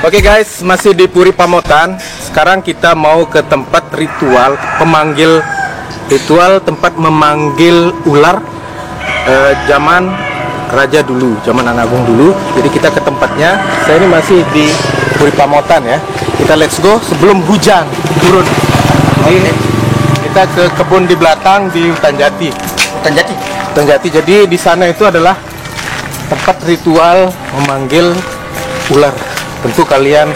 Oke guys, masih di Puri Pamotan. Sekarang kita mau ke tempat ritual tempat memanggil ular zaman raja dulu, zaman Anak Agung dulu. Jadi kita ke tempatnya. Saya ini masih di Puri Pamotan ya. Kita let's go sebelum hujan turun. Oke. Kita ke kebun di belakang di Hutan Jati. Hutan Jati. Jadi di sana itu adalah tempat ritual memanggil ular. Tentu kalian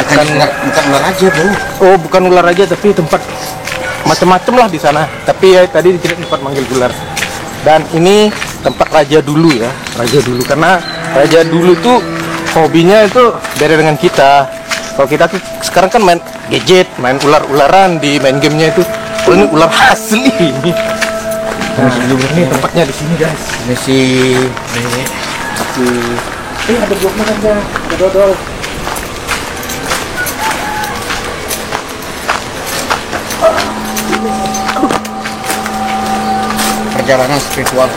akan bukan ular aja, Bro. Oh, bukan ular aja, tapi tempat macam-macam lah di sana. Tapi ya tadi tidak tempat manggil ular. Dan ini tempat raja dulu ya, raja dulu, karena raja dulu tuh hobinya itu beda dengan kita. Kalau kita tuh sekarang kan main gadget, main ular-ularan di main gamenya itu. Oh, ini ular asli ini. Nah, ini tempatnya di sini guys. Ini ada blok makan ya, ada dodol. Perjalanan spiritual.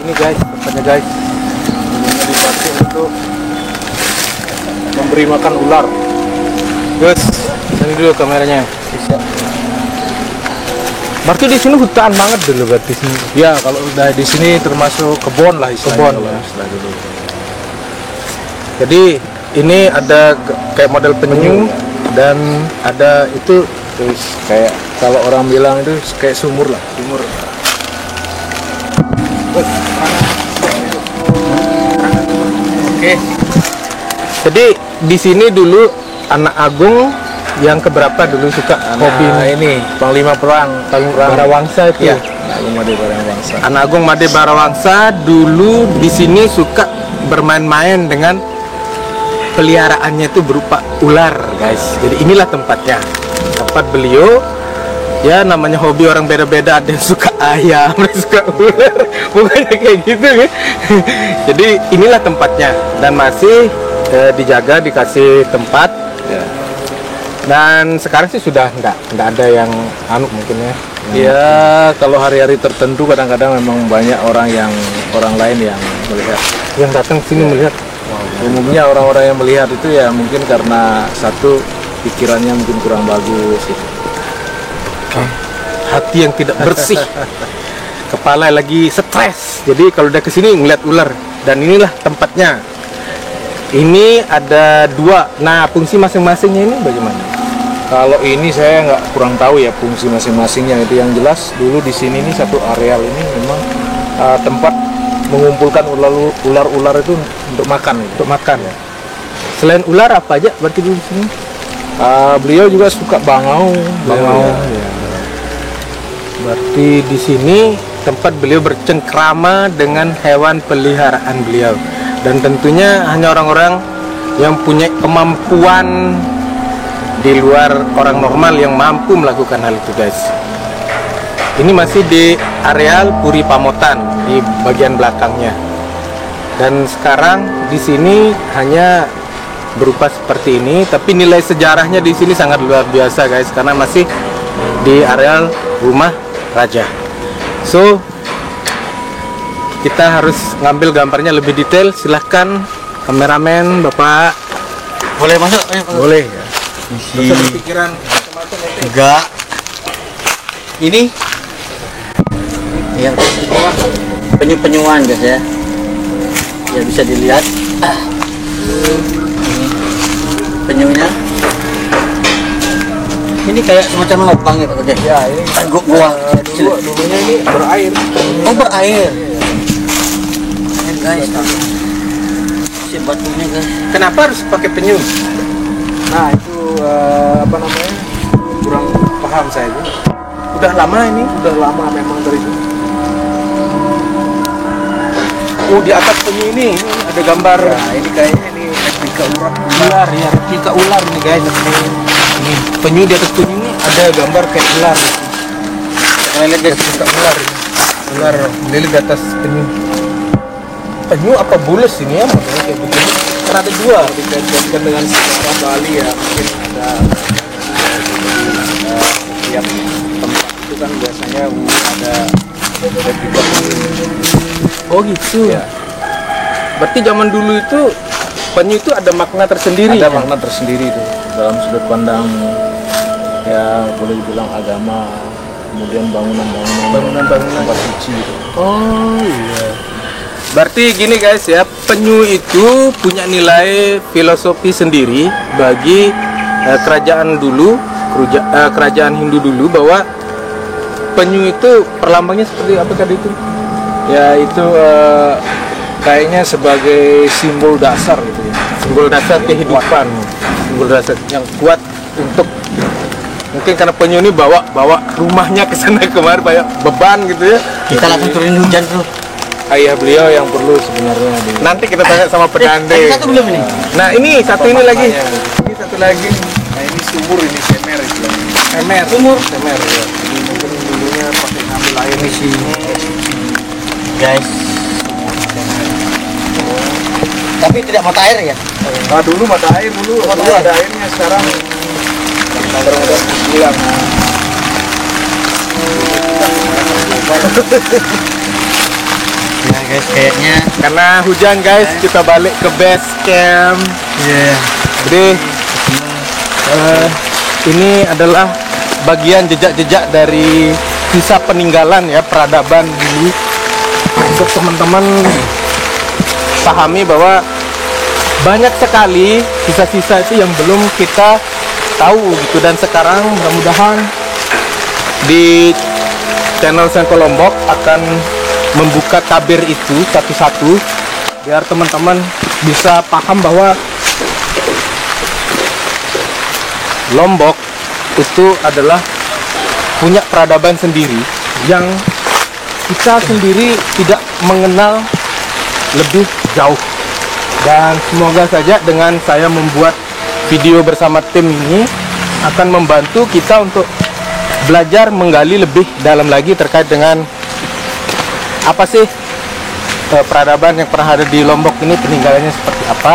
Ini guys, tempatnya guys. Ini dipakai untuk memberi makan ular. Guys, sini dulu kameranya. Bisa. Berarti di sini hutan banget dulu berarti sini. Ya, kalau udah di sini termasuk kebun lah istilahnya. Kebun ya. Istilah dulu. Jadi ini ada kayak model penyu dan ada itu Terus kayak kalau orang bilang itu kayak sumur lah. sumur. Oke. Jadi di sini dulu Anak Agung yang keberapa dulu suka hobi ini Panglima Perang Barawangsa itu. ya. Agung Made Barawangsa. Anak Agung Made Barawangsa dulu di sini suka bermain-main dengan peliharaannya itu berupa ular, guys. Jadi inilah tempatnya. Tempat beliau. Ya namanya hobi orang beda-beda, ada yang suka ayam, ada yang suka ular, bukannya kayak gitu ya. Jadi inilah tempatnya dan masih dijaga, dikasih tempat. Ya. Dan sekarang sih sudah nggak ada yang mungkin ya. Ya, kalau hari-hari tertentu kadang-kadang memang banyak orang lain yang melihat. Yang datang sini melihat. Umumnya orang-orang yang melihat itu ya mungkin karena satu pikirannya mungkin kurang bagus gitu. Hati yang tidak bersih, kepala lagi stres. Jadi kalau udah kesini ngeliat ular, dan inilah tempatnya. Ini ada dua. Nah, fungsi masing-masingnya ini bagaimana? Kalau ini saya nggak kurang tahu ya fungsi masing-masingnya. Itu yang jelas dulu di sini ini satu areal ini memang tempat mengumpulkan ular-ular itu untuk makan. Untuk makan ya. Selain ular apa aja berarti di sini? Beliau juga suka bangau. Ya. Berarti di sini tempat beliau bercengkrama dengan hewan peliharaan beliau. Dan tentunya hanya orang-orang yang punya kemampuan di luar orang normal yang mampu melakukan hal itu, guys. Ini masih di areal Puri Pamotan di bagian belakangnya. Dan sekarang di sini hanya berupa seperti ini, tapi nilai sejarahnya di sini sangat luar biasa, guys, karena masih di areal rumah raja. So kita harus ngambil gambarnya lebih detail. Silahkan kameramen Bapak. Boleh masuk? Boleh ya. Misi Pikiran enggak. Ini ya penyu-penyuan guys ya. Ya bisa dilihat. Ini penyunya. Ini kayak semacam lubang ya Pak Gede. ya, ini Gua dulunya ini berair. Oh, berair. Air guys. Si batunya guys. Kenapa harus pakai penyu? Nah itu apa namanya kurang paham saya itu. Udah lama ini. Udah lama memang dari itu. Oh, di atas penyu ini ada gambar. Nah ini kayaknya ini replika Ular ya, replika ular nih guys. Ini penyu, di atas penyu ini ada gambar kayak ular. Kalian lihat guys, replika ular. Ular melilit di atas penyu. Penyu apa bulus ini ya modelnya kayak begini? Kan ada dua. dikaitkan dengan sejarah Bali ya mungkin ada setiap tempat itu kan biasanya ada replika. Oh gitu. Ya. Berarti zaman dulu itu penyu itu ada makna tersendiri. Ada ya? makna tersendiri itu dalam sudut pandang ya boleh dibilang agama, kemudian bangunan tempat suci gitu. Oh iya. Berarti gini guys ya, penyu itu punya nilai filosofi sendiri bagi kerajaan dulu, kerajaan Hindu dulu, bahwa penyu itu perlambangnya seperti apa tadi itu? Ya itu kayaknya sebagai simbol dasar gitu ya. Simbol dasar kehidupan, simbol dasar yang kuat untuk, mungkin karena penyu ini bawa rumahnya ke sana kemari, banyak beban gitu ya. Kita langsung turunin hujan tuh. Ayah beliau yang perlu sebenarnya Nanti kita tanya sama pedande. Satu belum ini? Nah ini satu ini lagi. Ini satu lagi. Nah ini sumur, ini semer itu. Semer. Semer ya. Ini mungkin dulunya pakai ngambil air di sini. Guys. Tapi tidak mata air ya? Nah dulu mata air dulu ada airnya, sekarang udah hilang. Nah guys, kayaknya Karena hujan guys, kita balik ke base camp. Jadi ini adalah bagian jejak-jejak dari sisa peninggalan ya, peradaban dulu. Untuk teman-teman pahami bahwa banyak sekali sisa-sisa itu yang belum kita tahu gitu, dan sekarang mudah-mudahan di channel Sengko Lombok akan membuka tabir itu satu-satu biar teman-teman bisa paham bahwa Lombok itu adalah punya peradaban sendiri yang kita sendiri tidak mengenal lebih jauh. Dan semoga saja dengan saya membuat video bersama tim ini akan membantu kita untuk belajar menggali lebih dalam lagi terkait dengan apa sih peradaban yang pernah ada di Lombok ini, peninggalannya seperti apa.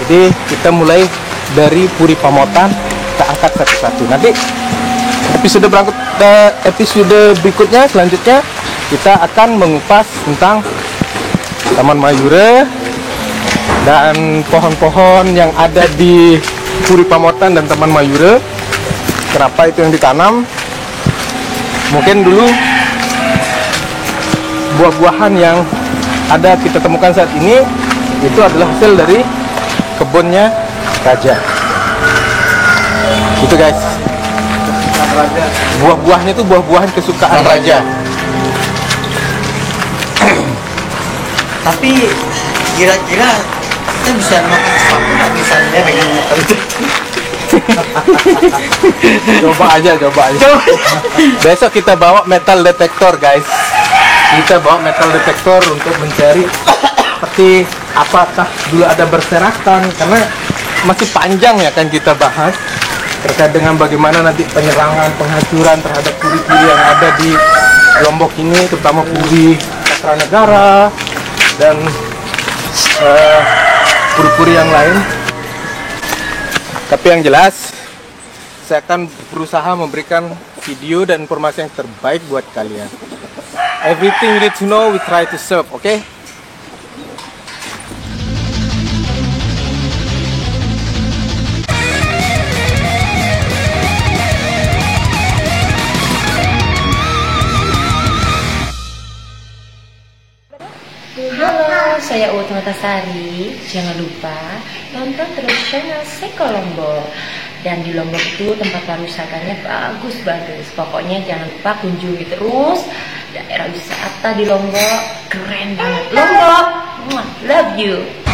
Jadi kita mulai dari Puri Pamotan, kita angkat satu-satu. Nanti episode berikutnya selanjutnya kita akan mengupas tentang Taman Mayura dan pohon-pohon yang ada di Puri Pamotan dan Taman Mayura. Kenapa itu yang ditanam? Mungkin dulu buah-buahan yang ada kita temukan saat ini itu adalah hasil dari kebunnya raja. Itu guys. Buah-buahnya itu buah-buahan kesukaan raja. tapi kira-kira kita bisa makan sesuatu nggak misalnya dengan motor itu? Coba aja. Besok kita bawa metal detector guys. Kita bawa metal detector untuk mencari seperti apakah dulu ada berserakan, karena masih panjang ya kan kita bahas terkait dengan bagaimana nanti penyerangan, penghancuran terhadap puri-puri yang ada di Lombok ini, terutama puri Cakranegara dan puri-puri yang lain. Tapi yang jelas saya akan berusaha memberikan video dan informasi yang terbaik buat kalian. Everything you need to know, we try to serve, okay? Halo, saya Uut Matasari. Jangan lupa nonton terus channel Sengko Lombok. Dan di Lombok itu tempat pariwisatanya bagus-bagus. Pokoknya jangan lupa kunjungi terus daerah wisata di Lombok. Keren banget Lombok. Love you.